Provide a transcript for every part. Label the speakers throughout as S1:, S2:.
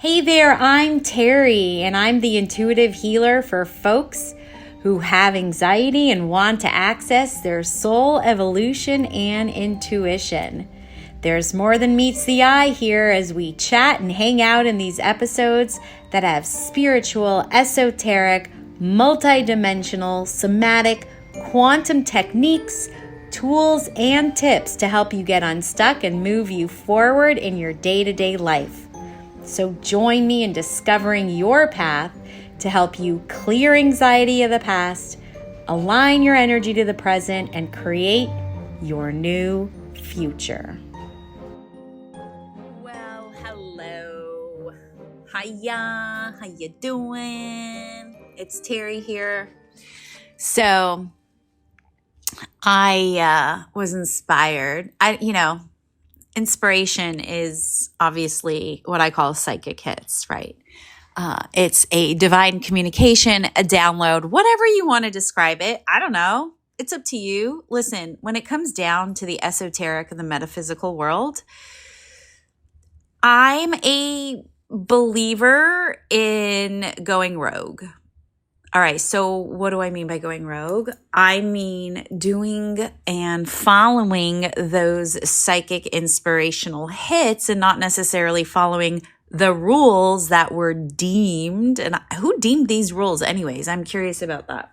S1: Hey there, I'm Terrie, and I'm the intuitive healer for folks who have anxiety and want to access their soul evolution and intuition. There's more than meets the eye here as we chat and hang out in these episodes that have spiritual, esoteric, multidimensional, somatic, quantum techniques, tools, and tips to help you get unstuck and move you forward in your day-to-day life. So join me in discovering your path to help you clear anxiety of the past, align your energy to the present, and create your new future. Well, hello. Hiya. How you doing? It's Terrie here. So I was inspired. Inspiration is obviously what I call psychic hits, right? It's a divine communication, a download, whatever you want to describe it. I don't know. It's up to you. Listen, when it comes down to the esoteric and the metaphysical world, I'm a believer in going rogue. All right, so what do I mean by going rogue? I mean doing and following those psychic inspirational hits and not necessarily following the rules that were deemed. And who deemed these rules anyways? I'm curious about that.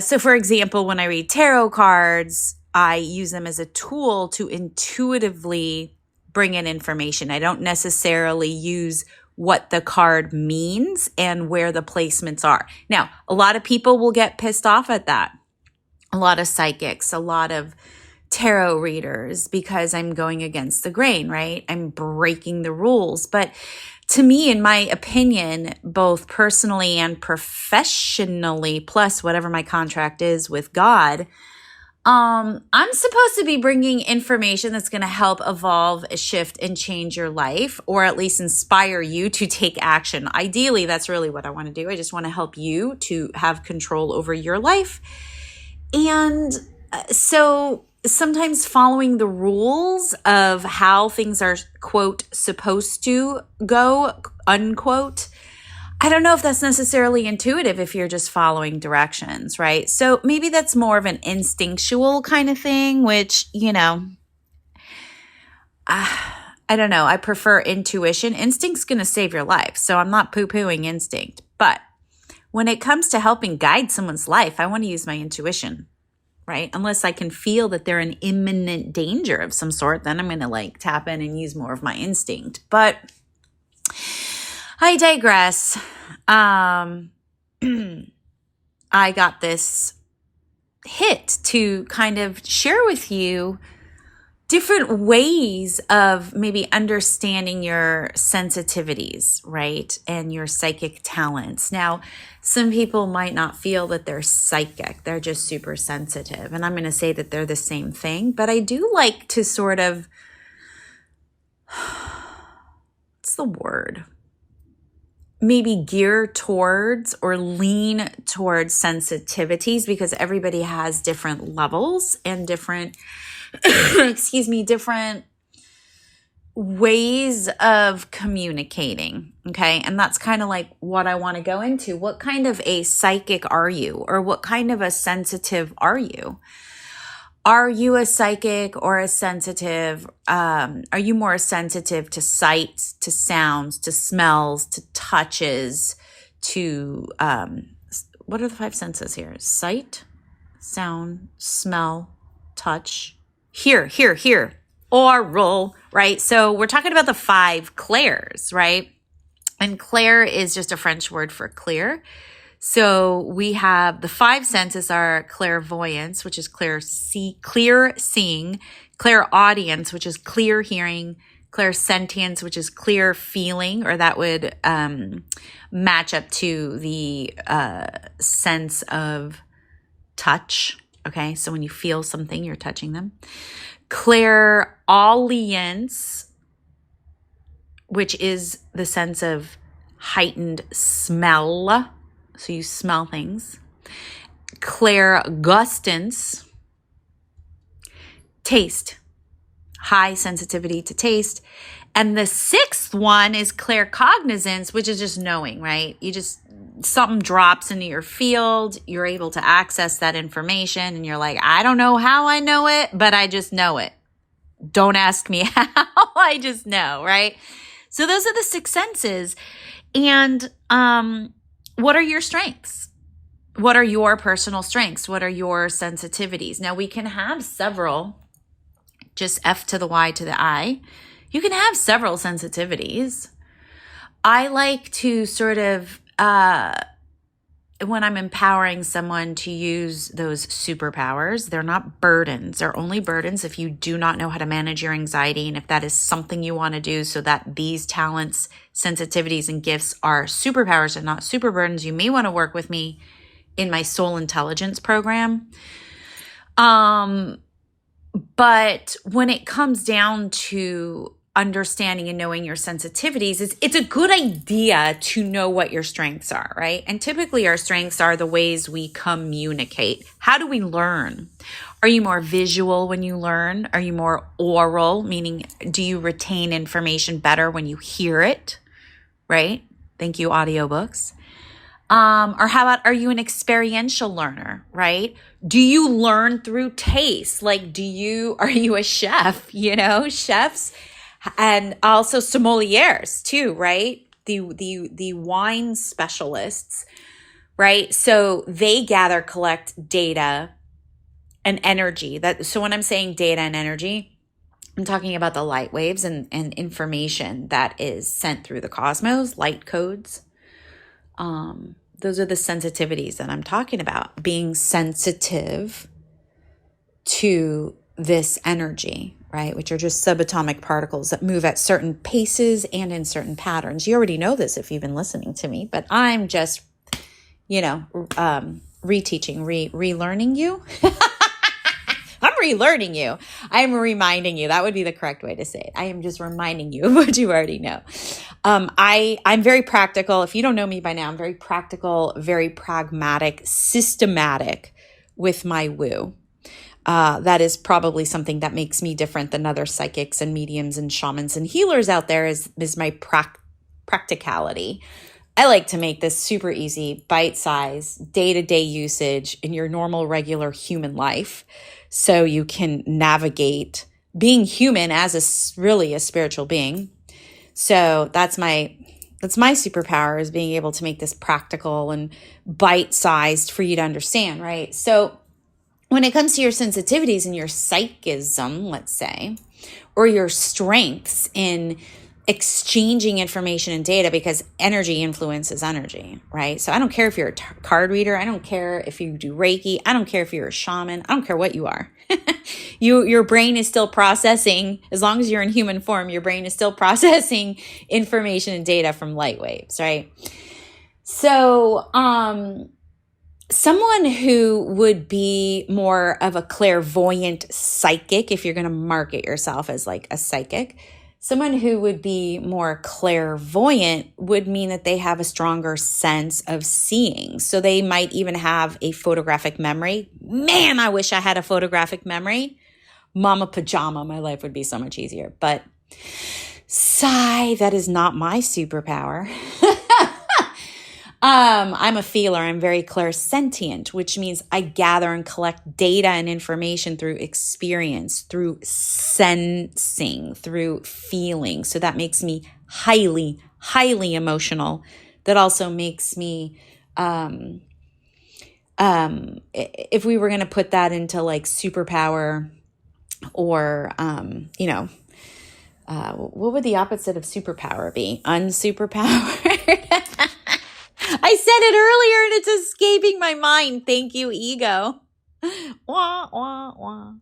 S1: So for example, when I read tarot cards, I use them as a tool to intuitively bring in information. I don't necessarily use what the card means and where the placements are. Now, a lot of people will get pissed off at that. A lot of psychics, a lot of tarot readers, because I'm going against the grain, right? I'm breaking the rules. But to me, in my opinion, both personally and professionally, plus whatever my contract is with God, I'm supposed to be bringing information that's going to help evolve, shift, and change your life, or at least inspire you to take action. Ideally, that's really what I want to do. I just want to help you to have control over your life. And so sometimes following the rules of how things are, quote, supposed to go, unquote, I don't know if that's necessarily intuitive if you're just following directions, right? So maybe that's more of an instinctual kind of thing, which, I don't know. I prefer intuition. Instinct's going to save your life. So I'm not poo-pooing instinct. But when it comes to helping guide someone's life, I want to use my intuition, right? Unless I can feel that they're in imminent danger of some sort, then I'm going to tap in and use more of my instinct. But I digress. I got this hit to kind of share with you different ways of maybe understanding your sensitivities, right? And your psychic talents. Now, some people might not feel that they're psychic. They're just super sensitive. And I'm going to say that they're the same thing. But I do like to sort of, what's the word? Maybe gear towards or lean towards sensitivities, because everybody has different levels and different, different ways of communicating. Okay. And that's kind of like what I want to go into. What kind of a psychic are you? Or what kind of a sensitive are you? Are you a psychic or a sensitive? Are you more sensitive to sights, to sounds, to smells, to touches, to, what are the 5 senses here? Sight, sound, smell, touch, hear, oral, right? So we're talking about the 5 clairs, right? And clair is just a French word for clear. So we have the 5 senses are clairvoyance, which is clear seeing, clairaudience, which is clear hearing, clairsentience, which is clear feeling, or that would match up to the sense of touch. Okay, so when you feel something, you're touching them. Clairaudience, which is the sense of heightened smell. So you smell things. Clairgustance, taste, high sensitivity to taste. And the sixth one is claircognizance, which is just knowing, right? Something drops into your field, you're able to access that information, and you're like, I don't know how I know it, but I just know it. Don't ask me how, I just know, right? So those are the six senses. And what are your strengths? What are your personal strengths? What are your sensitivities? Now, we can have several, just F to the Y to the I. You can have several sensitivities. I like to sort of, when I'm empowering someone to use those superpowers, they're not burdens. They're only burdens if you do not know how to manage your anxiety, and if that is something you want to do so that these talents, sensitivities, and gifts are superpowers and not super burdens, you may want to work with me in my soul intelligence program. But when it comes down to understanding and knowing your sensitivities, it's a good idea to know what your strengths are, right? And typically our strengths are the ways we communicate. How do we learn? Are you more visual when you learn? Are you more oral, meaning do you retain information better when you hear it, right? Thank you, audiobooks. Or how about, are you an experiential learner, right? Do you learn through taste? Like, are you a chef? Chefs and also sommeliers too, right? The wine specialists, right? So they collect data and energy. So when I'm saying data and energy, I'm talking about the light waves and information that is sent through the cosmos, light codes. Those are the sensitivities that I'm talking about, being sensitive to this energy, right? Which are just subatomic particles that move at certain paces and in certain patterns. You already know this if you've been listening to me, but I'm just, reteaching, relearning you. I'm relearning you. I'm reminding you. That would be the correct way to say it. I am just reminding you of what you already know. I'm very practical. If you don't know me by now, I'm very practical, very pragmatic, systematic with my woo. That is probably something that makes me different than other psychics and mediums and shamans and healers out there is my practicality. I like to make this super easy, bite-sized, day-to-day usage in your normal, regular human life so you can navigate being human as really a spiritual being. So that's my superpower, is being able to make this practical and bite-sized for you to understand, right? So when it comes to your sensitivities and your psychism, let's say, or your strengths in exchanging information and data, because energy influences energy, right? So I don't care if you're a card reader. I don't care if you do Reiki. I don't care if you're a shaman. I don't care what you are. Your brain is still processing, as long as you're in human form, your brain is still processing information and data from light waves, right? So, someone who would be more of a clairvoyant psychic, if you're going to market yourself as like a psychic, someone who would be more clairvoyant would mean that they have a stronger sense of seeing. So they might even have a photographic memory. Man, I wish I had a photographic memory. Mama pajama, my life would be so much easier. But sigh, that is not my superpower. I'm a feeler. I'm very clairsentient, which means I gather and collect data and information through experience, through sensing, through feeling. So that makes me highly, highly emotional. That also makes me, if we were going to put that into like superpower or, what would the opposite of superpower be? Unsuperpowered. I said it earlier and it's escaping my mind. Thank you, ego. Wah, wah, wah.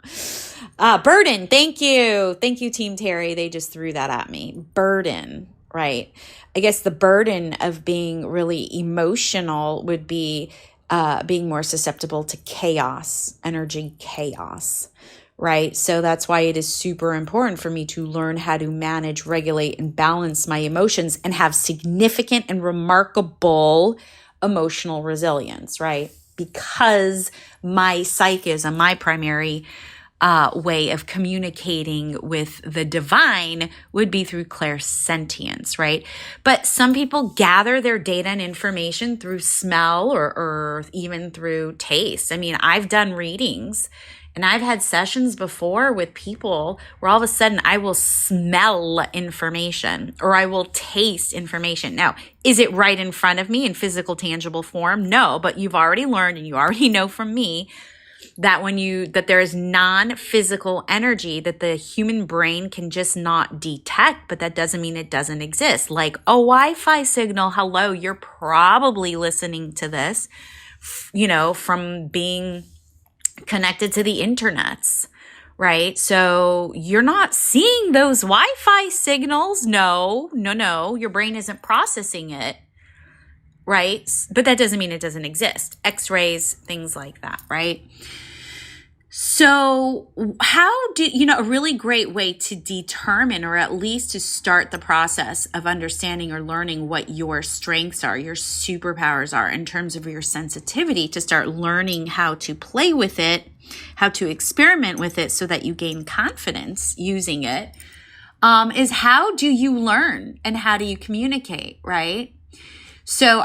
S1: Burden. Thank you. Thank you, Team Terrie. They just threw that at me. Burden, right? I guess the burden of being really emotional would be being more susceptible to chaos, energy chaos, right? So that's why it is super important for me to learn how to manage, regulate, and balance my emotions and have significant and remarkable emotional resilience, right? Because my psychism, my primary way of communicating with the divine would be through clairsentience, right? But some people gather their data and information through smell or even through taste. I mean, I've done readings and I've had sessions before with people where all of a sudden I will smell information or I will taste information. Now, is it right in front of me in physical, tangible form? No, but you've already learned and you already know from me that that there is non-physical energy that the human brain can just not detect, but that doesn't mean it doesn't exist. Like a Wi-Fi signal, hello, you're probably listening to this, from being connected to the internets, right? So you're not seeing those Wi-Fi signals. No, your brain isn't processing it, right? But that doesn't mean it doesn't exist. X-rays, things like that, right? So a really great way to determine, or at least to start the process of understanding or learning what your strengths are, your superpowers are in terms of your sensitivity, to start learning how to play with it, how to experiment with it so that you gain confidence using it, is how do you learn and how do you communicate, right? So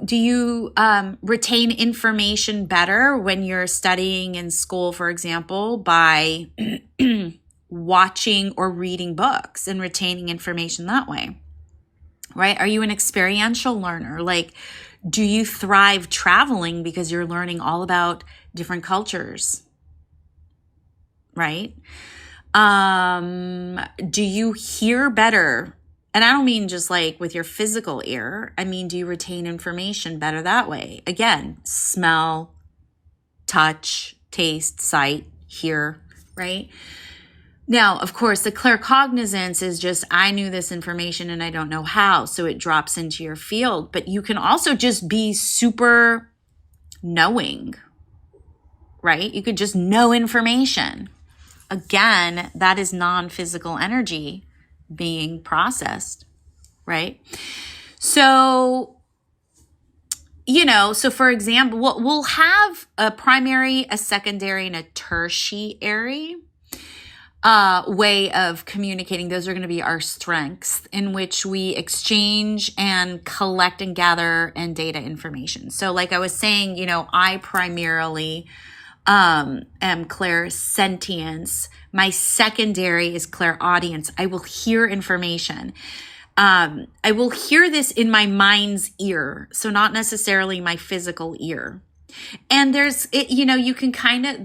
S1: do you retain information better when you're studying in school, for example, by watching or reading books and retaining information that way, right? Are you an experiential learner? Like, do you thrive traveling because you're learning all about different cultures, right? Do you hear better? And I don't mean just like with your physical ear. I mean, do you retain information better that way? Again, smell, touch, taste, sight, hear, right? Now, of course, the claircognizance is just, I knew this information and I don't know how, so it drops into your field. But you can also just be super knowing, right? You could just know information. Again, that is non-physical energy being processed, right? So, so for example, we'll have a primary, a secondary, and a tertiary way of communicating. Those are going to be our strengths in which we exchange and collect and gather and data information. So like I was saying, I primarily am clairsentience. My secondary is clairaudience. I will hear information. I will hear this in my mind's ear, so not necessarily my physical ear. And you can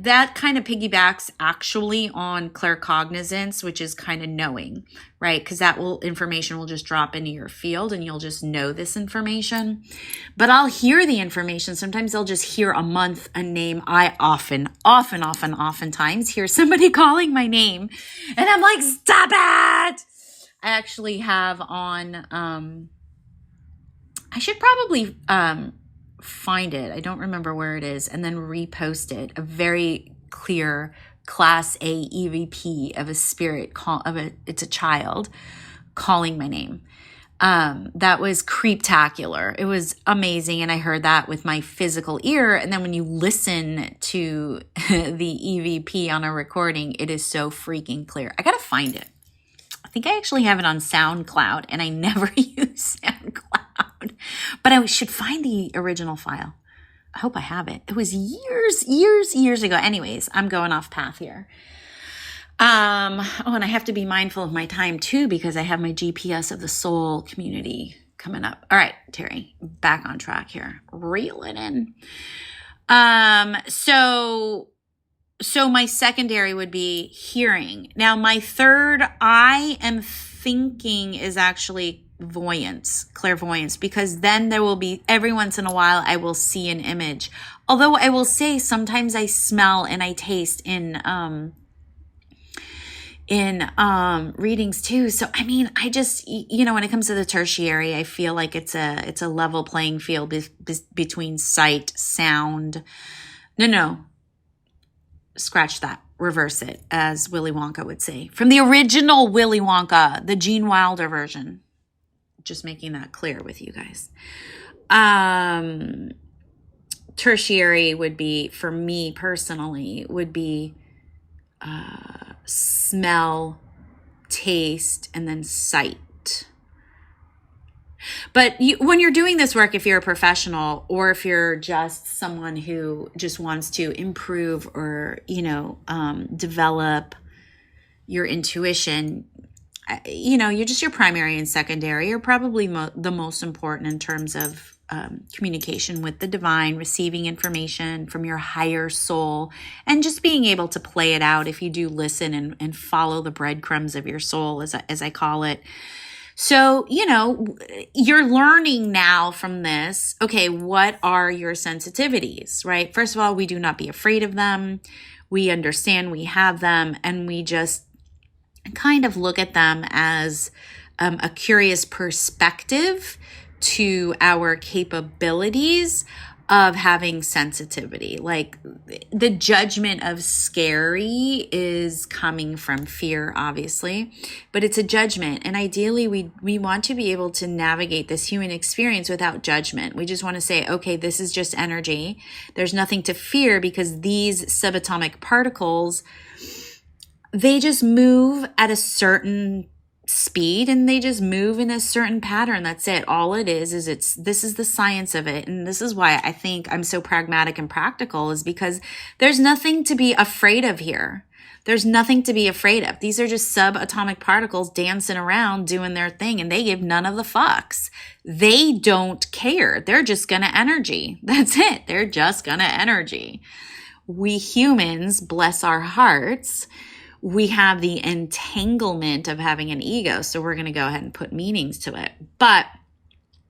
S1: that kind of piggybacks actually on claircognizance, which is kind of knowing, right? Because information will just drop into your field and you'll just know this information. But I'll hear the information. Sometimes I'll just hear a month, a name. I oftentimes hear somebody calling my name and I'm like, stop it. I actually have on, I should probably, find it. I don't remember where it is, and then repost it. A very clear class A EVP of a spirit it's a child calling my name. That was creeptacular. It was amazing. And I heard that with my physical ear. And then when you listen to the EVP on a recording, it is so freaking clear. I got to find it. I think I actually have it on SoundCloud and I never use SoundCloud. But I should find the original file. I hope I have it. It was years ago. Anyways, I'm going off path here. And I have to be mindful of my time too, because I have my GPS of the soul community coming up. All right, Terrie, back on track here. Reel it in. So my secondary would be hearing. Now, my third, I am thinking, is actually clairvoyance, because then there will be, every once in a while, I will see an image. Although I will say sometimes I smell and I taste in readings too. So, I mean, I just, when it comes to the tertiary, I feel like it's a level playing field between sight, sound. No, scratch that. Reverse it, as Willy Wonka would say. From the original Willy Wonka, the Gene Wilder version. Just making that clear with you guys. Tertiary would be, for me personally, would be smell, taste, and then sight. But when you're doing this work, if you're a professional or if you're just someone who just wants to improve or, develop your intuition, you're just your primary and secondary are probably the most important in terms of communication with the divine, receiving information from your higher soul, and just being able to play it out if you do listen and follow the breadcrumbs of your soul, as I call it. So, you're learning now from this, okay, what are your sensitivities, right? First of all, we do not be afraid of them. We understand we have them, and we just kind of look at them as a curious perspective to our capabilities of having sensitivity. Like the judgment of scary is coming from fear, obviously, but it's a judgment. And ideally, we want to be able to navigate this human experience without judgment. We just want to say, okay, this is just energy. There's nothing to fear because these subatomic particles, they just move at a certain speed and they just move in a certain pattern. That's it. All it is this is the science of it. And this is why I think I'm so pragmatic and practical, is because there's nothing to be afraid of here. There's nothing to be afraid of. These are just subatomic particles dancing around doing their thing, and they give none of the fucks. They don't care. They're just gonna energy. That's it. They're just gonna energy. We humans, bless our hearts, we have the entanglement of having an ego. So we're going to go ahead and put meanings to it. But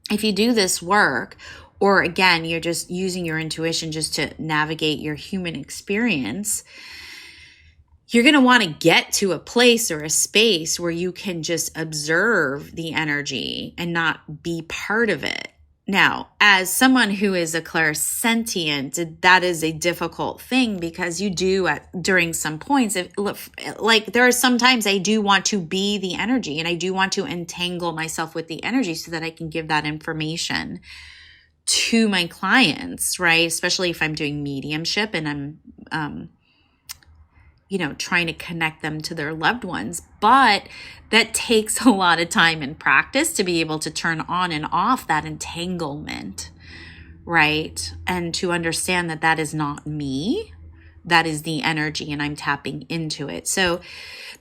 S1: if you do this work, or again, you're just using your intuition just to navigate your human experience, you're going to want to get to a place or a space where you can just observe the energy and not be part of it. Now, as someone who is a clairsentient, that is a difficult thing because you do during some points, there are some times I do want to be the energy and I do want to entangle myself with the energy so that I can give that information to my clients, right? Especially if I'm doing mediumship and I'm, trying to connect them to their loved ones. But that takes a lot of time and practice to be able to turn on and off that entanglement, right? And to understand that that is not me, that is the energy, and I'm tapping into it. So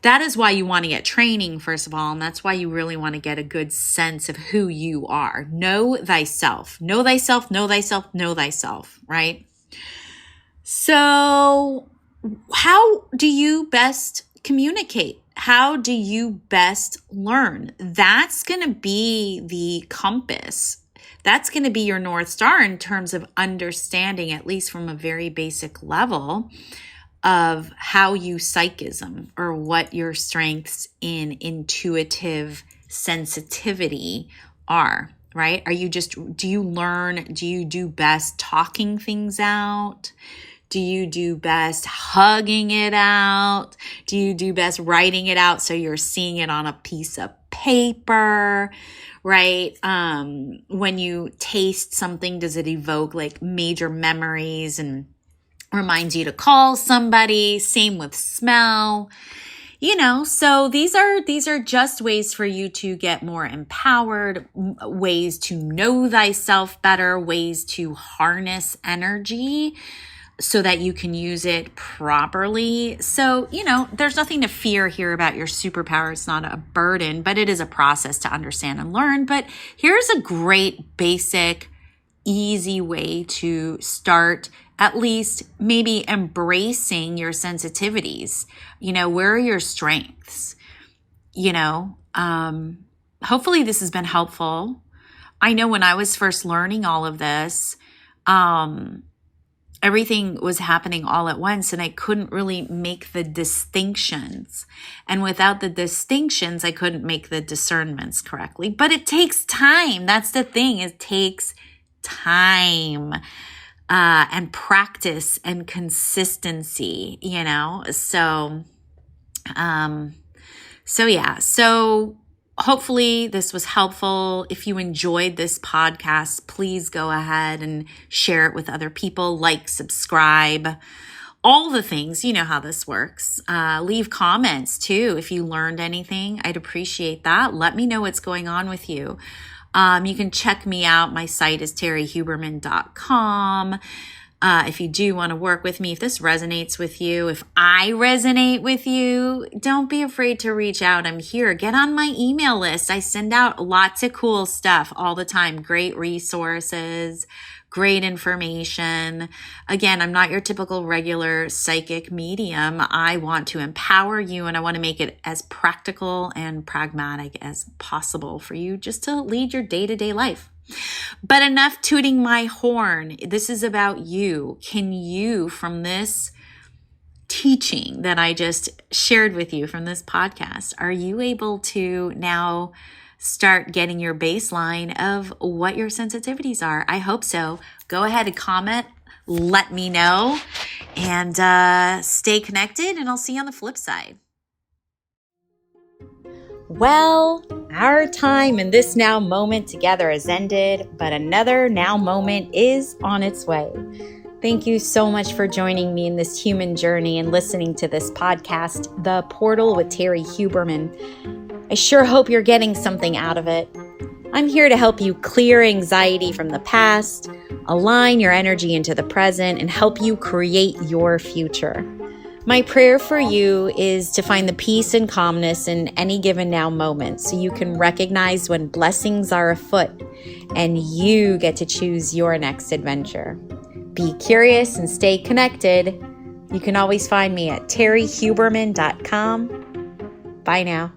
S1: that is why you want to get training, first of all, and that's why you really want to get a good sense of who you are. Know thyself. Know thyself, know thyself, know thyself, right? So how do you best communicate? How do you best learn? That's going to be the compass. That's going to be your North Star in terms of understanding, at least from a very basic level, of how you psychism or what your strengths in intuitive sensitivity are, right? Do you do best talking things out? Do you do best hugging it out? Do you do best writing it out so you're seeing it on a piece of paper, right? When you taste something, does it evoke like major memories and reminds you to call somebody? Same with smell. So these are just ways for you to get more empowered, ways to know thyself better, ways to harness energy so that you can use it properly. So, there's nothing to fear here about your superpower. It's not a burden, but it is a process to understand and learn. But here's a great, basic, easy way to start, at least maybe embracing your sensitivities. Where are your strengths? Hopefully this has been helpful. I know when I was first learning all of this, everything was happening all at once and I couldn't really make the distinctions. And without the distinctions, I couldn't make the discernments correctly. But it takes time. That's the thing. It takes time and practice and consistency, So hopefully this was helpful. If you enjoyed this podcast, please go ahead and share it with other people, subscribe, all the things. You know how this works. Leave comments too if you learned anything. I'd appreciate that. Let me know what's going on with you. You can check me out. My site is terriehuberman.com. If you do want to work with me, if this resonates with you, if I resonate with you, don't be afraid to reach out. I'm here. Get on my email list. I send out lots of cool stuff all the time. Great resources, great information. Again, I'm not your typical regular psychic medium. I want to empower you, and I want to make it as practical and pragmatic as possible for you just to lead your day-to-day life. But enough tooting my horn. This is about you. Can you, from this teaching that I just shared with you from this podcast, are you able to now start getting your baseline of what your sensitivities are? I hope so. Go ahead and comment. Let me know. And stay connected, and I'll see you on the flip side. Well, our time in this now moment together has ended, but another now moment is on its way. Thank you so much for joining me in this human journey and listening to this podcast, The Portal with Terrie Huberman. I sure hope you're getting something out of it. I'm here to help you clear anxiety from the past, align your energy into the present, and help you create your future. My prayer for you is to find the peace and calmness in any given now moment so you can recognize when blessings are afoot and you get to choose your next adventure. Be curious and stay connected. You can always find me at terriehuberman.com. Bye now.